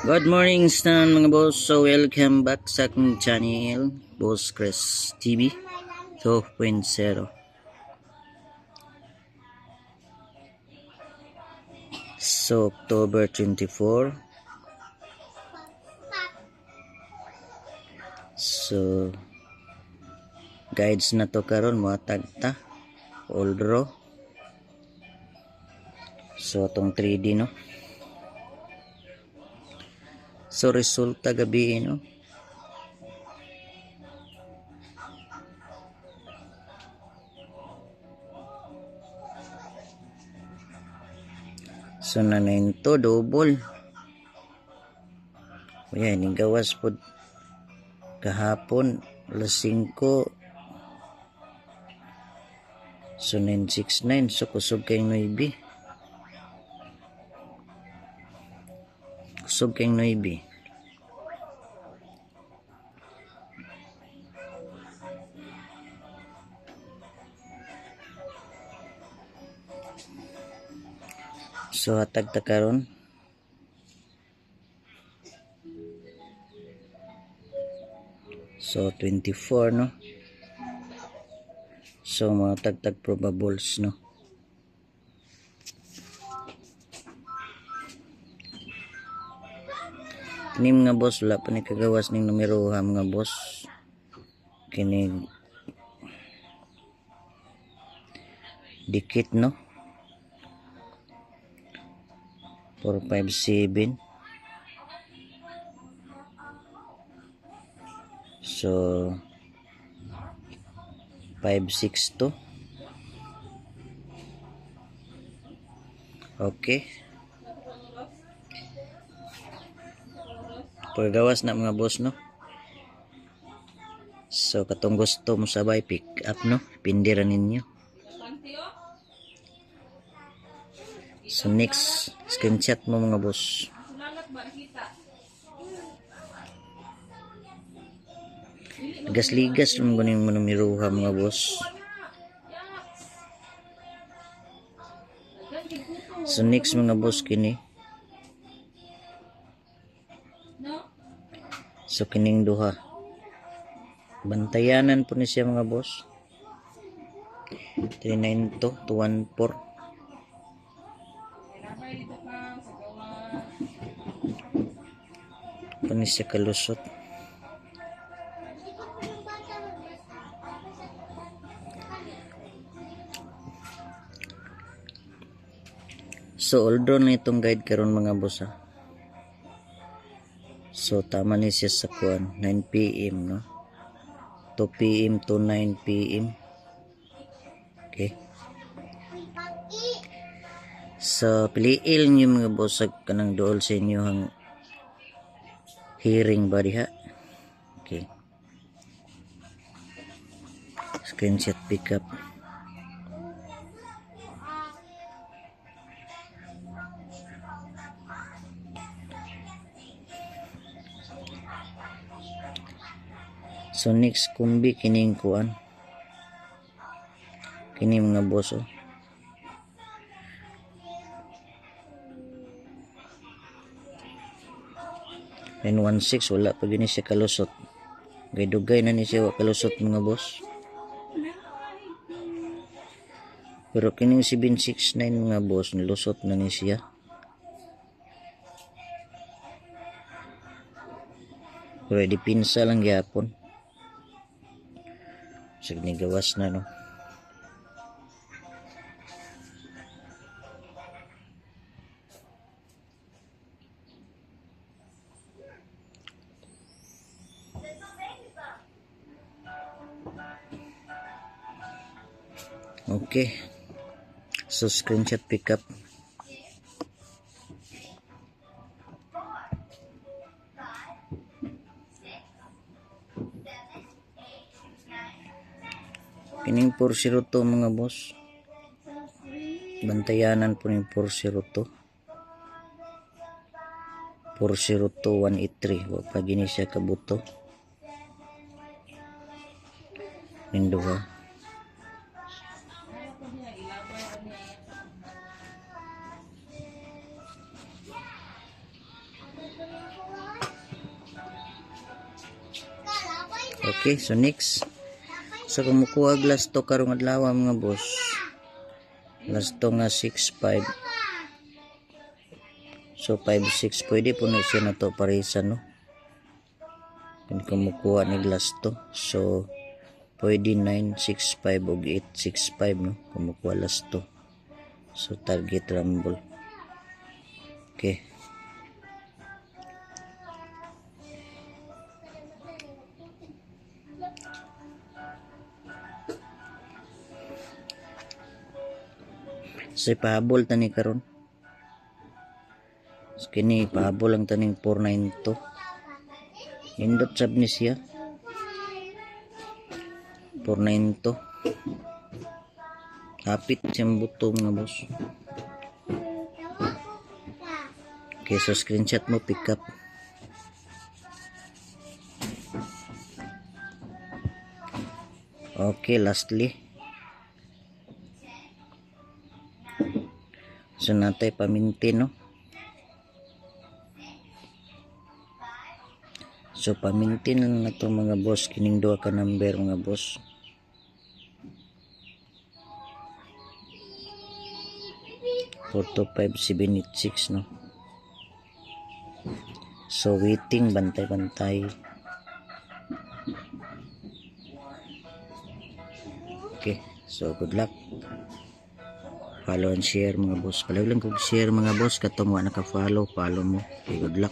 Good morning sa mga boss. So welcome back sa aking channel, Boss Chris TV 2.0. So October 24. So guides na to karon mga tagta old raw. So itong 3D no. So resulta gabi no. So nanayin to double. Kaya ni gawas po kahapon alas 5. So 969. So kusog kay 9. Kusog kay 9. So hatag ta karon. So 24 no. So mga tagtag probables no. Kini mga boss wala pa ni kagawas ning numero ha mga boss. Kini dikit no. 457. So 562. Okay. Paggawas na mga boss no. So katong gusto mo sabay pick up no. Pindiran ninyo. So next screenshot mo mga boss. Ligas-ligas mo gunin mo numero ha mga boss. So next mga boss kini. So kining duha. Bantayanan po ni siya mga boss. 392 to 14. Kani siya kalusot. So all drawn na itong guide karon mga boss ha. So tama ni siya sa kuan 9 PM no. 2 PM to 9 PM. Okay. So piliil niyo mga boss kanang dool sa inyo ang hearing body ha. Okay. Screenshot pickup. So next kumbi kining kuan. Kini mga boss oh. And 16 wala pa gini siya kalusot. Gay-dugay na ni siya wa kalusot mga boss. Pero kining 769 mga boss nilusot na ni siya. Pero di pinsa lang gyapon. Sig ni gawas na no. Okay. So screenshot pickup. Kining 402 mga boss. Bantayanan po ng 402. 402183 wa pa gini siya kabuto. Minduha. Okay, so next. So kumukuha last to karong adlaw mga boss. Last to nga 6.5. So 5.6 pwede po na siya na to parisa no. Kung kumukuha ni last to. So pwede 9.65 o 8.65 no. Kumukuha last to. So target rumble. Okay. So pahabol tani karon. So, kini pahabol ang taning 492. Indot sab ni siya. 492. Hapit siyang buto mga boss. Okay, so screenshot mo, pick up. Okay, lastly. So natay paminti no. So paminti na lang ito mga boss. Kining duha ka number mga boss. Four to 5786 no. So waiting, bantay-bantay. Okay, so good luck. Follow and share mga boss. Palagi lang kong share mga boss. Katong wa naka-follow, follow mo. Okay, good luck.